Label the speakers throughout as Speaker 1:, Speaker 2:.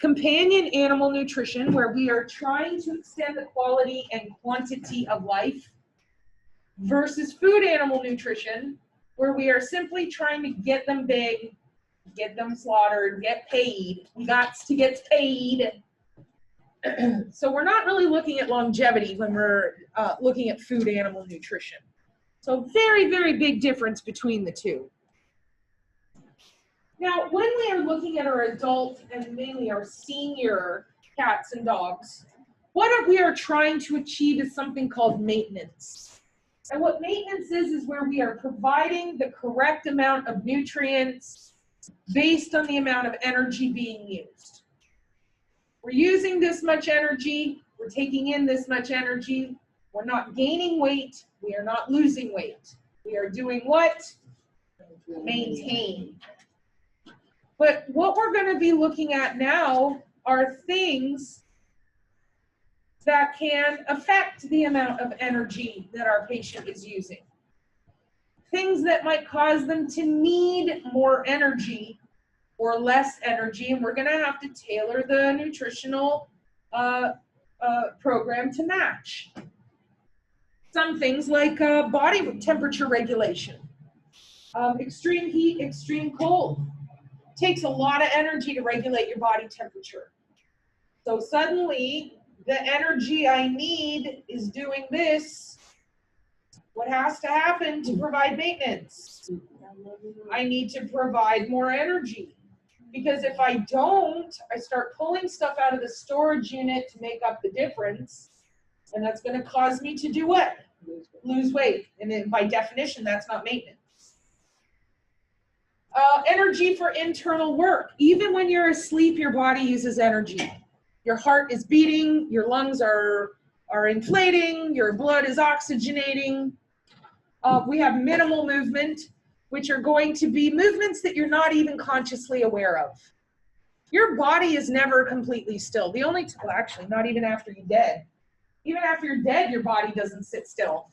Speaker 1: companion animal nutrition, where we are trying to extend the quality and quantity of life, versus food animal nutrition, where we are simply trying to get them big, get them slaughtered, get paid. We got to get paid. So we're not really looking at longevity when we're looking at food animal nutrition. So very, very big difference between the two. Now, when we are looking at our adult and mainly our senior cats and dogs, what we are trying to achieve is something called maintenance. And what maintenance is where we are providing the correct amount of nutrients based on the amount of energy being used. We're using this much energy, we're taking in this much energy, we're not gaining weight, we are not losing weight. We are doing what? Maintain. But what we're going to be looking at now are things that can affect the amount of energy that our patient is using. Things that might cause them to need more energy or less energy, and we're going to have to tailor the nutritional program to match. Some things like body temperature regulation, extreme heat, extreme cold. Takes a lot of energy to regulate your body temperature. So suddenly, the energy I need is doing this. What has to happen to provide maintenance? I need to provide more energy. Because if I don't, I start pulling stuff out of the storage unit to make up the difference. And that's going to cause me to do what? Lose weight. And then by definition, that's not maintenance. Energy for internal work. Even when you're asleep, your body uses energy. Your heart is beating, your lungs are inflating, your blood is oxygenating. We have minimal movement, which are going to be movements that you're not even consciously aware of. Your body is never completely still. The only, well, actually, not even after you're dead. Even after you're dead, your body doesn't sit still.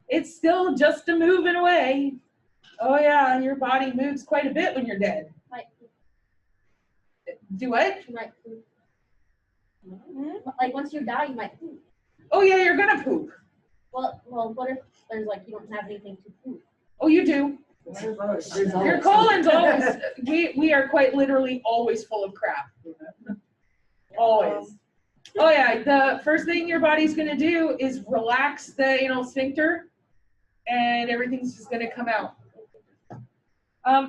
Speaker 1: It's still just a moving away. Oh yeah, your body moves quite a bit when you're dead.
Speaker 2: Like,
Speaker 1: do what?
Speaker 2: you might poop. Like once you die, you might poop.
Speaker 1: Oh yeah, you're gonna poop.
Speaker 2: Well, what if there's like you don't have anything to poop?
Speaker 1: Oh, you do. Your colon's always, we are quite literally always full of crap. Always. Oh yeah, the first thing your body's gonna do is relax the anal sphincter and everything's just gonna come out.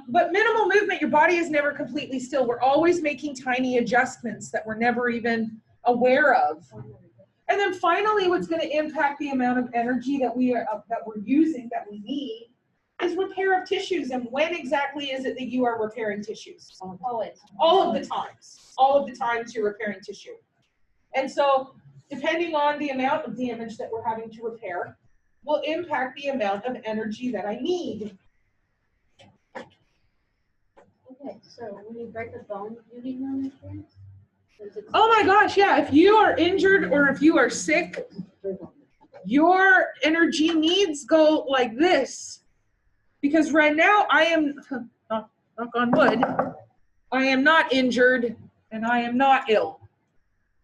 Speaker 1: But minimal movement, your body is never completely still. We're always making tiny adjustments that we're never even aware of. And then finally, what's going to impact the amount of energy that we're using, that we need, is repair of tissues. And when exactly is it that you are repairing tissues?
Speaker 2: Always.
Speaker 1: All of the times. All of the times you're repairing tissue. And so, depending on the amount of damage that we're having to repair, will impact the amount of energy that I need.
Speaker 2: Okay, so when you break a bone, you need no nutrients?
Speaker 1: Oh my gosh, yeah. If you are injured or if you are sick, your energy needs go like this. Because right now I am, knock on wood, I am not injured and I am not ill.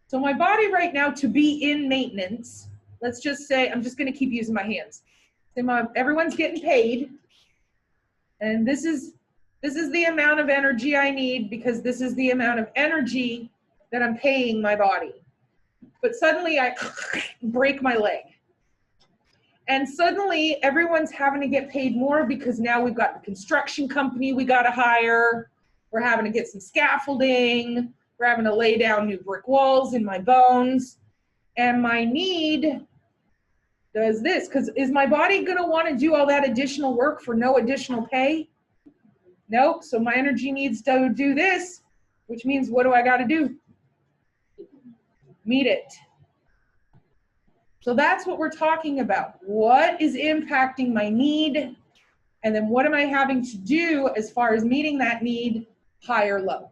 Speaker 1: So my body right now, to be in maintenance, let's just say, I'm just going to keep using my hands. Everyone's getting paid, and this is the amount of energy I need because this is the amount of energy that I'm paying my body. But suddenly I break my leg. And suddenly everyone's having to get paid more because now we've got the construction company we got to hire. We're having to get some scaffolding. We're having to lay down new brick walls in my bones. And my need does this, because is my body going to want to do all that additional work for no additional pay? Nope. So my energy needs to do this, which means what do I got to do? Meet it. So that's what we're talking about. What is impacting my need? And then what am I having to do as far as meeting that need, high or low?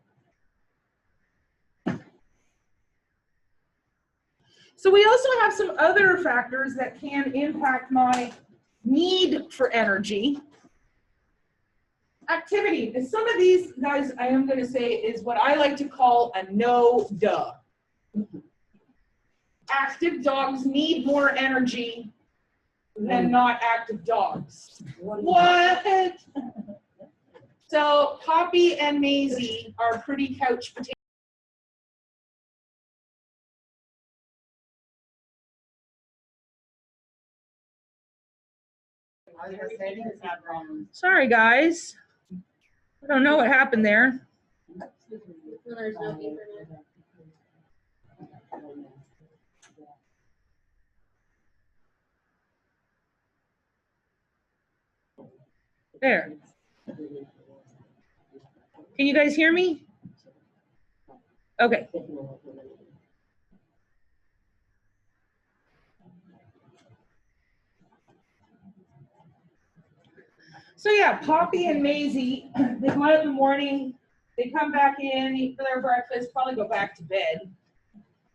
Speaker 1: So we also have some other factors that can impact my need for energy. activity. And some of these, guys, I am going to say is what I like to call a no-duh. Active dogs need more energy than not active dogs. What? So Poppy and Maisie are pretty couch potatoes. Sorry, guys. I don't know what happened there.
Speaker 2: No, there's no Ethernet.
Speaker 1: There. Can you guys hear me? Okay. So yeah, Poppy and Maisie, they go out in the morning, they come back in, eat their breakfast, probably go back to bed.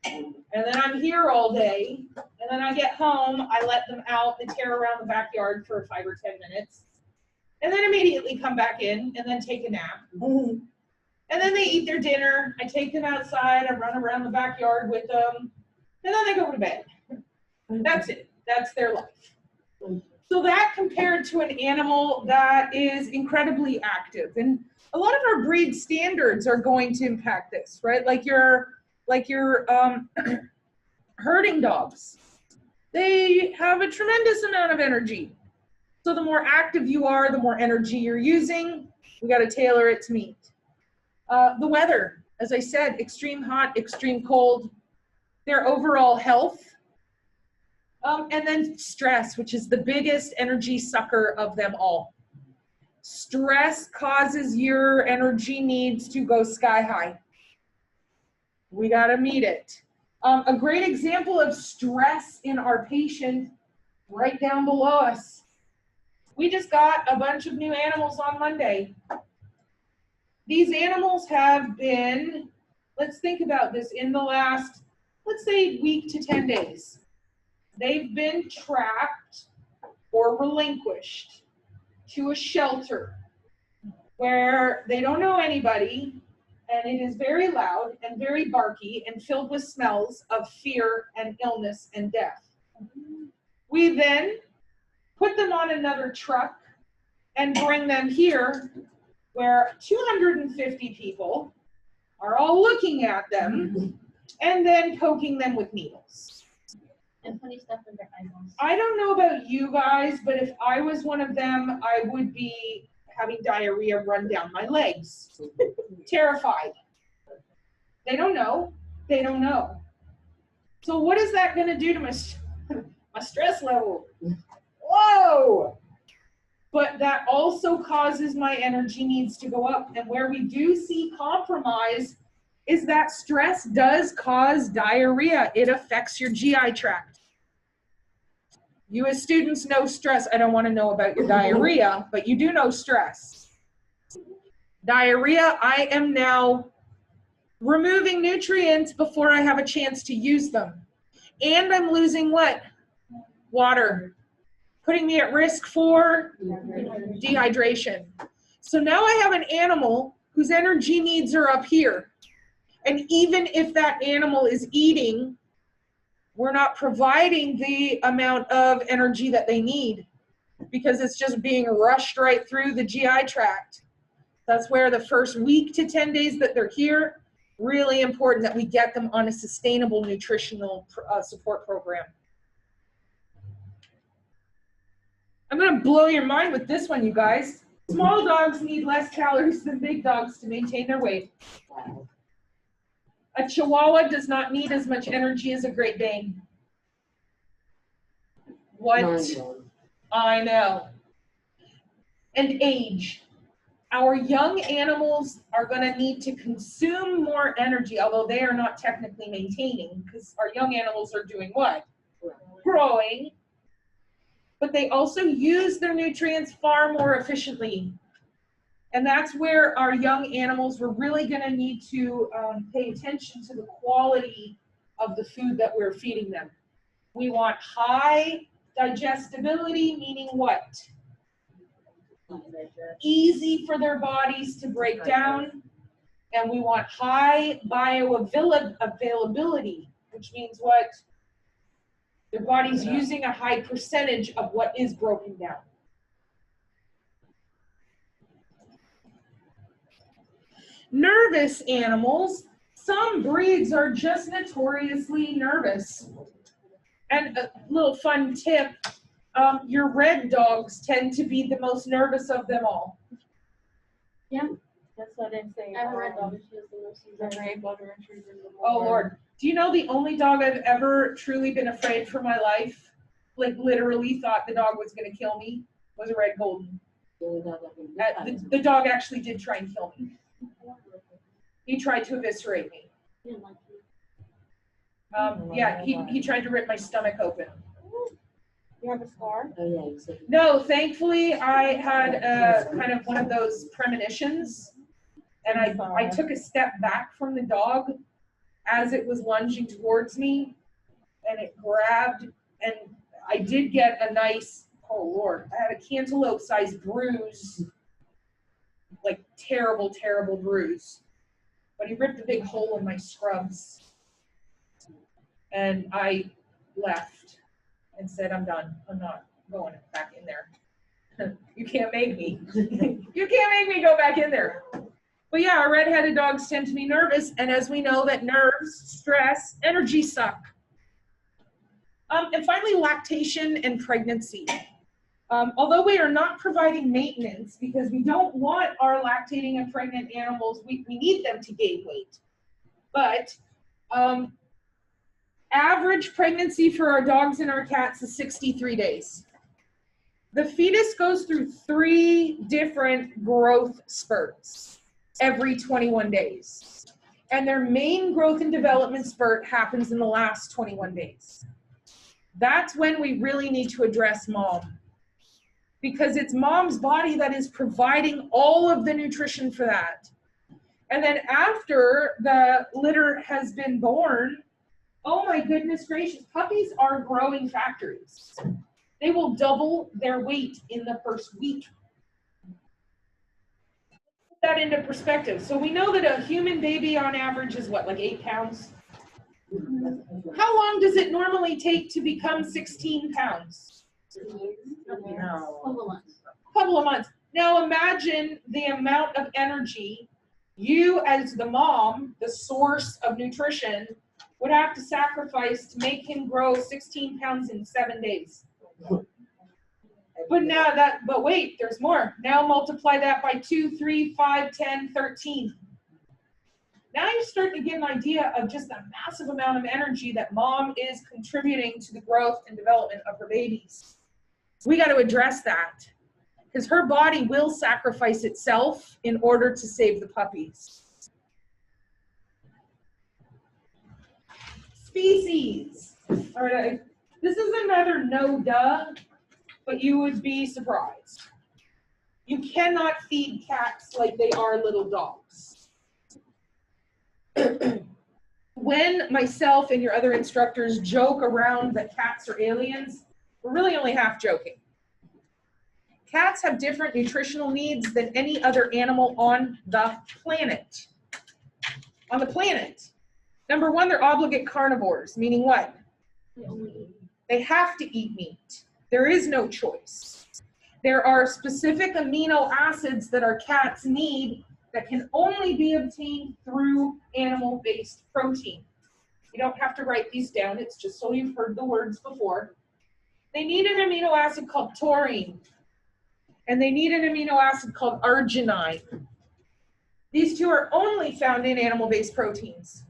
Speaker 1: And then I'm here all day. And then I get home, I let them out, they tear around the backyard for 5 or 10 minutes. And then immediately come back in and then take a nap. And then they eat their dinner. I take them outside, I run around the backyard with them, and then they go to bed. That's it. That's their life. So that compared to an animal that is incredibly active. And a lot of our breed standards are going to impact this, right? Like your herding dogs. They have a tremendous amount of energy. So the more active you are, the more energy you're using. We got to tailor it to meet. The weather, as I said, extreme hot, extreme cold, their overall health, and then stress, which is the biggest energy sucker of them all. Stress causes your energy needs to go sky high. We got to meet it. A great example of stress in our patient right down below us. We just got a bunch of new animals on Monday. These animals have been, let's think about this, in the last, let's say, week to 10 days. They've been trapped or relinquished to a shelter where they don't know anybody, and it is very loud and very barky and filled with smells of fear and illness and death. We then put them on another truck and bring them here where 250 people are all looking at them and then poking them with needles.
Speaker 2: And putting stuff in their eyeballs.
Speaker 1: I don't know about you guys, but if I was one of them, I would be having diarrhea run down my legs. Terrified. They don't know. They don't know. So what is that going to do to my stress level? Whoa! But that also causes my energy needs to go up. And where we do see compromise is that stress does cause diarrhea. It affects your GI tract. You as students know stress. I don't want to know about your diarrhea, but you do know stress. Diarrhea, I am now removing nutrients before I have a chance to use them. And I'm losing what? Water. Putting me at risk for dehydration. So now I have an animal whose energy needs are up here. And even if that animal is eating, we're not providing the amount of energy that they need because it's just being rushed right through the GI tract. That's where the first week to 10 days that they're here, really important that we get them on a sustainable nutritional support program. I'm going to blow your mind with this one, you guys. Small dogs need less calories than big dogs to maintain their weight. A Chihuahua does not need as much energy as a Great Dane. What? I know. And age. Our young animals are going to need to consume more energy, although they are not technically maintaining, because our young animals are doing what? Growing. But they also use their nutrients far more efficiently. And that's where our young animals, we're really going to need to pay attention to the quality of the food that we're feeding them. We want high digestibility, meaning what? easy for their bodies to break down, and we want high bioavailability, which means what? Their body's using a high percentage of what is broken down. Nervous animals, some breeds are just notoriously nervous. And a little fun tip, your red dogs tend to be the most nervous of them all.
Speaker 2: Yeah.
Speaker 3: That's what they say.
Speaker 2: I have a red dog. She has the most
Speaker 3: The gray golden retriever.
Speaker 1: Oh Lord, do you know the only dog I've ever truly been afraid for my life, like literally thought the dog was going to kill me, was a red golden. The dog actually did try and kill me. He tried to eviscerate me. Yeah, he tried to rip my stomach open.
Speaker 3: You have a scar?
Speaker 4: Oh, yeah, exactly.
Speaker 1: No, thankfully I had kind of one of those premonitions, and I took a step back from the dog as it was lunging towards me, and it grabbed, and I did get a nice, oh Lord, I had a cantaloupe-sized bruise, like terrible, terrible bruise. But he ripped a big hole in my scrubs, and I left and said, I'm done. I'm not going back in there. You can't make me. You can't make me go back in there. But yeah, our red-headed dogs tend to be nervous, and as we know that nerves, stress, energy suck. And finally, lactation and pregnancy. Although we are not providing maintenance because we don't want our lactating and pregnant animals, we need them to gain weight. But average pregnancy for our dogs and our cats is 63 days. The fetus goes through 3 different growth spurts every 21 days. And their main growth and development spurt happens in the last 21 days. That's when we really need to address mom, because it's mom's body that is providing all of the nutrition for that. And then after the litter has been born, oh my goodness gracious, puppies are growing factories. They will double their weight in the first week. Put that into perspective. So we know that a human baby on average is what, like 8 pounds? How long does it normally take to become 16 pounds? Couple of months. Now imagine the amount of energy you as the mom, the source of nutrition, would have to sacrifice to make him grow 16 pounds in 7 days. But wait, there's more. Now multiply that by 2, 3, 5, 10, 13. Now you're starting to get an idea of just the massive amount of energy that mom is contributing to the growth and development of her babies. We got to address that, because her body will sacrifice itself in order to save the puppies. Species. All right, this is another no duh, but you would be surprised. You cannot feed cats like they are little dogs. When myself and your other instructors joke around that cats are aliens, we're really only half joking. Cats have different nutritional needs than any other animal on the planet. On the planet. Number one, they're obligate carnivores, meaning what? They have to eat meat. There is no choice. There are specific amino acids that our cats need that can only be obtained through animal-based protein. You don't have to write these down, it's just so you've heard the words before. They need an amino acid called taurine, and they need an amino acid called arginine. These two are only found in animal-based proteins.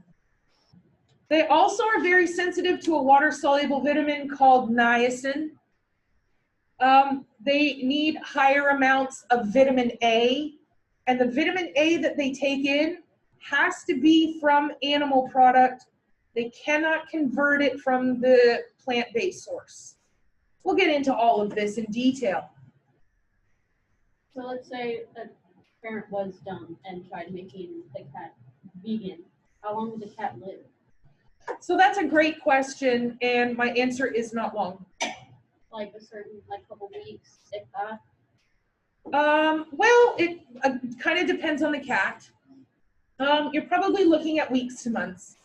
Speaker 1: They also are very sensitive to a water-soluble vitamin called niacin. They need higher amounts of vitamin A, and the vitamin A that they take in has to be from animal product. They cannot convert it from the plant-based source. We'll get into all of this in detail.
Speaker 2: So let's say a parent was dumb and tried making the cat vegan. How long would the cat live?
Speaker 1: So that's a great question, and my answer is not long.
Speaker 2: Like a certain, like couple weeks, if that?
Speaker 1: Well, it kind of depends on the cat. You're probably looking at weeks to months,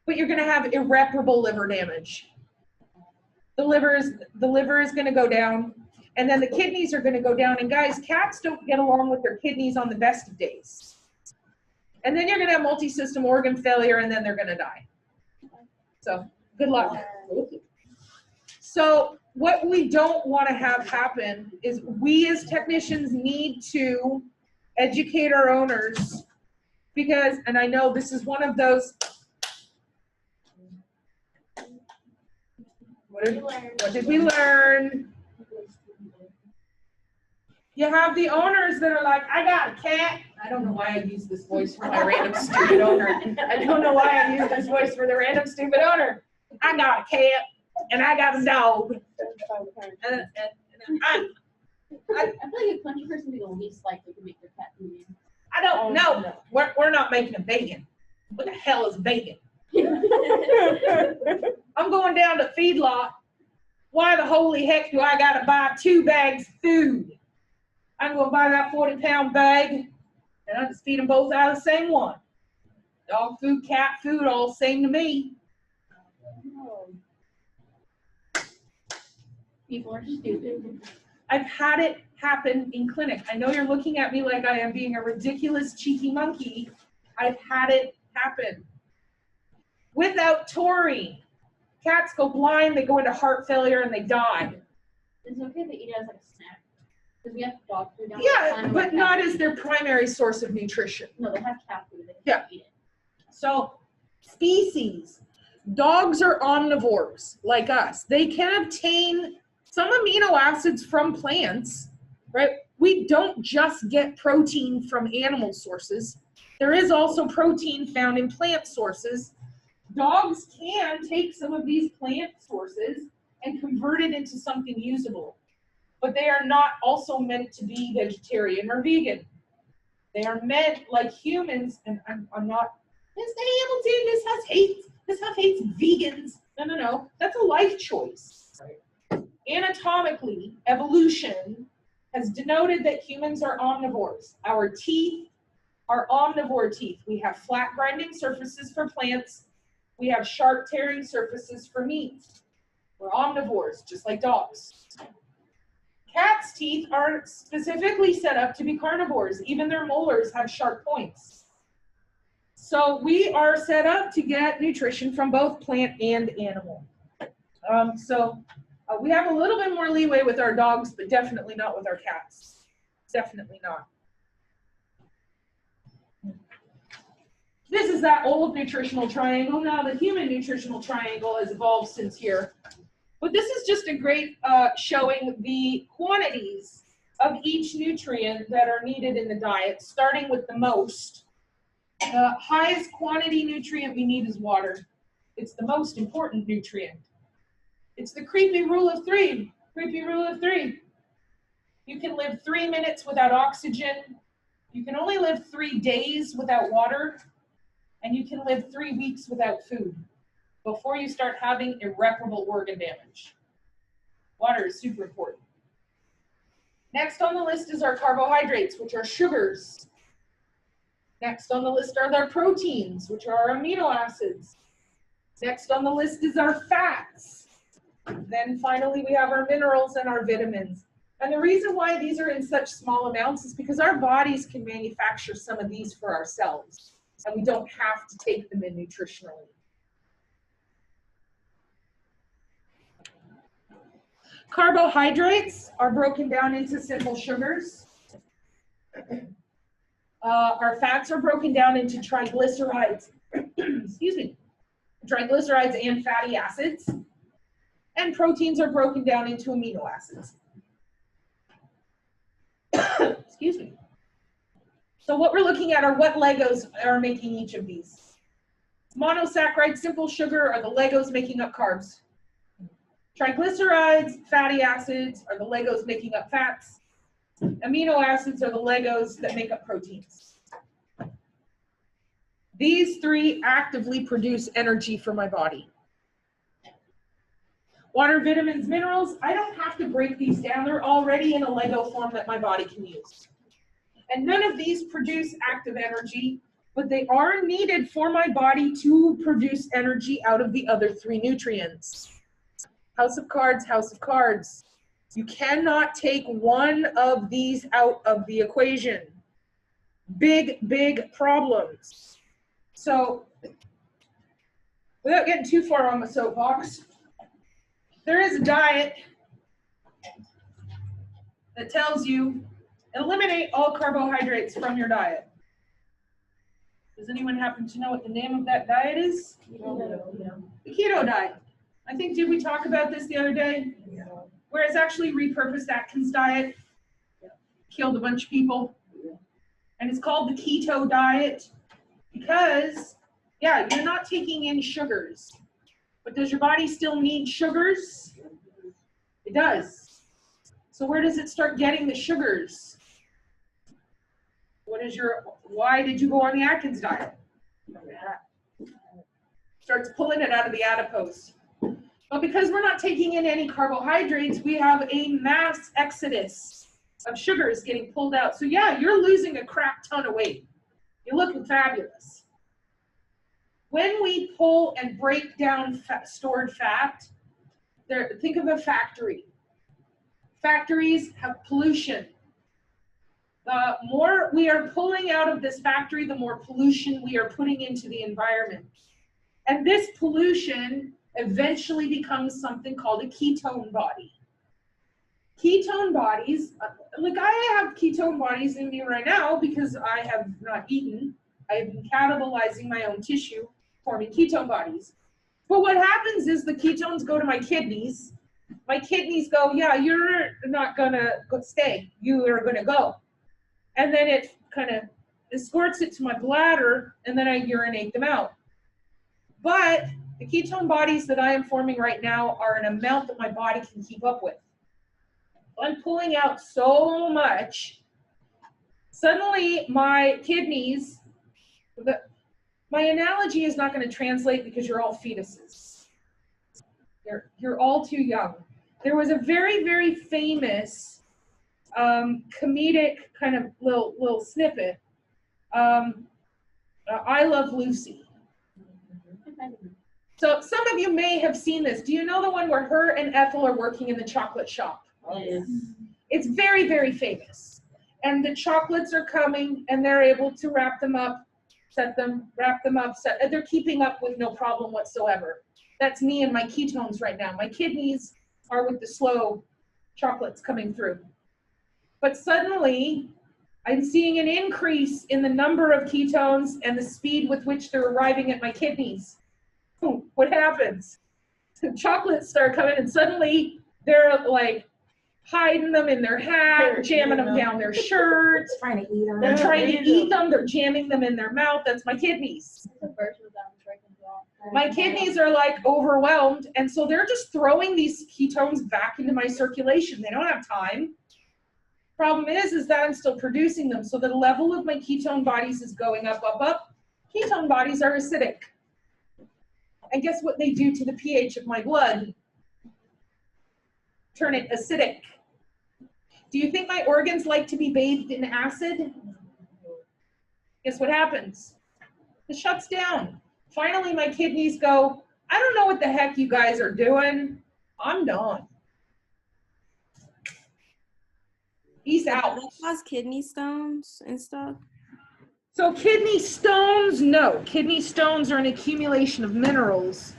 Speaker 1: but you're going to have irreparable liver damage. The liver is going to go down, and then the kidneys are going to go down. And guys, cats don't get along with their kidneys on the best of days. And then you're going to have multi-system organ failure, and then they're going to die. So good luck. So what we don't want to have happen is we as technicians need to educate our owners because, and I know this is one of those, what did we learn? You have the owners that are like, I got a cat. I don't know why I use this voice for my random stupid owner. I don't know why I use this voice for the random stupid owner. I got a cat and I got a dog. And
Speaker 2: I feel like a country person would be the least likely to make their cat vegan.
Speaker 1: I don't know. We're not making a vegan. What the hell is vegan? I'm going down to feedlot. Why the holy heck do I gotta buy 2 bags of food? I'm gonna buy that 40-pound bag and I just feed them both out of the same one. Dog food, cat food, all same to me.
Speaker 2: People are stupid.
Speaker 1: I've had it happen in clinic. I know you're looking at me like I am being a ridiculous, cheeky monkey. I've had it happen. Without taurine. Cats go blind, they go into heart failure, and they die.
Speaker 2: It's okay if they eat it as like a snack. Because we have dog food down
Speaker 1: Yeah, but not as their primary source of nutrition.
Speaker 2: No, they have cat food. They
Speaker 1: Yeah.
Speaker 2: eat it.
Speaker 1: So, species. Dogs are omnivores, like us. They can obtain some amino acids from plants, right? We don't just get protein from animal sources. There is also protein found in plant sources. Dogs can take some of these plant sources and convert it into something usable, but they are not also meant to be vegetarian or vegan. They are meant like humans, and I'm not, Miss Hamilton, this house hates vegans. No, that's a life choice. Right? Anatomically, evolution has denoted that humans are omnivores. Our teeth are omnivore teeth. We have flat grinding surfaces for plants. We have sharp tearing surfaces for meat. We're omnivores, just like dogs. Cats' teeth are specifically set up to be carnivores. Even their molars have sharp points. So we are set up to get nutrition from both plant and animal. We have a little bit more leeway with our dogs, but definitely not with our cats. Definitely not. This is that old nutritional triangle. Now the human nutritional triangle has evolved since here. But this is just a great showing the quantities of each nutrient that are needed in the diet, starting with the most. The highest quantity nutrient we need is water. It's the most important nutrient. It's the creepy rule of 3. Creepy rule of 3. You can live 3 minutes without oxygen. You can only live 3 days without water. And you can live 3 weeks without food before you start having irreparable organ damage. Water is super important. Next on the list is our carbohydrates, which are sugars. Next on the list are their proteins, which are our amino acids. Next on the list is our fats. Then finally we have our minerals and our vitamins. And the reason why these are in such small amounts is because our bodies can manufacture some of these for ourselves, and we don't have to take them in nutritionally. Carbohydrates are broken down into simple sugars. Our fats are broken down into triglycerides, excuse me, triglycerides and fatty acids. And proteins are broken down into amino acids. Excuse me. So what we're looking at are what Legos are making each of these. Monosaccharide, simple sugar are the Legos making up carbs. Triglycerides, fatty acids are the Legos making up fats. Amino acids are the Legos that make up proteins. These 3 actively produce energy for my body. Water, vitamins, minerals, I don't have to break these down. They're already in a Lego form that my body can use. And none of these produce active energy, but they are needed for my body to produce energy out of the other 3 nutrients. House of Cards, House of Cards. You cannot take one of these out of the equation. Big, big problems. So, without getting too far on the soapbox, there is a diet that tells you eliminate all carbohydrates from your diet. Does anyone happen to know what the name of that diet is? The keto diet. I think, did we talk about this the other day? Where it's actually repurposed Atkins diet. Killed a bunch of people. And it's called the keto diet because, yeah, you're not taking in sugars. But does your body still need sugars? It does. So where does it start getting the sugars? Why did you go on the Atkins diet? Starts pulling it out of the adipose. But because we're not taking in any carbohydrates, we have a mass exodus of sugars getting pulled out. So yeah, you're losing a crap ton of weight. You're looking fabulous. When we pull and break down stored fat, think of a factory. Factories have pollution. The more we are pulling out of this factory, the more pollution we are putting into the environment. And this pollution eventually becomes something called a ketone body. Ketone bodies, like I have ketone bodies in me right now because I have not eaten. I have been catabolizing my own tissue, forming ketone bodies. But what happens is the ketones go to my kidneys. My kidneys go, yeah, you're not gonna stay. You are gonna go. And then it kind of escorts it to my bladder, and then I urinate them out. But the ketone bodies that I am forming right now are an amount that my body can keep up with. I'm pulling out so much. Suddenly, my kidneys, my analogy is not going to translate because you're all fetuses. You're all too young. There was a very, very famous comedic kind of little snippet. I Love Lucy. So some of you may have seen this. Do you know the one where her and Ethel are working in the chocolate shop?
Speaker 2: Yes.
Speaker 1: It's very, very famous. And the chocolates are coming and they're able to wrap them up, wrap them up. They're keeping up with no problem whatsoever. That's me and my ketones right now. My kidneys are with the slow chocolates coming through. But suddenly, I'm seeing an increase in the number of ketones and the speed with which they're arriving at my kidneys. What happens? The chocolates start coming and suddenly they're like hiding them in their hat, jamming them down their shirts.
Speaker 4: Trying to eat them.
Speaker 1: They're trying to eat them. They're jamming them in their mouth. That's my kidneys. My kidneys are like overwhelmed. And so they're just throwing these ketones back into my circulation. They don't have time. Problem is that I'm still producing them. So the level of my ketone bodies is going up, up, up. Ketone bodies are acidic. And guess what they do to the pH of my blood? Turn it acidic. Do you think my organs like to be bathed in acid? Guess what happens? It shuts down. Finally, my kidneys go, I don't know what the heck you guys are doing. I'm done. Peace out.
Speaker 5: Does that cause kidney stones and stuff?
Speaker 1: So kidney stones, no. Kidney stones are an accumulation of minerals.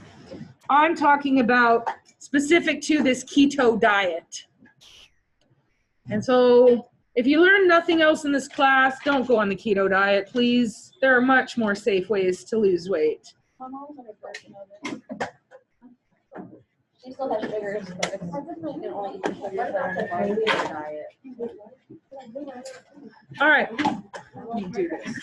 Speaker 1: I'm talking about specific to this keto diet. And so if you learn nothing else in this class, don't go on the keto diet, please. There are much more safe ways to lose weight.
Speaker 2: My mom's on a version of it. She still has sugars, but she can only eat the sugars that are in the diet.
Speaker 1: All right, let me do this.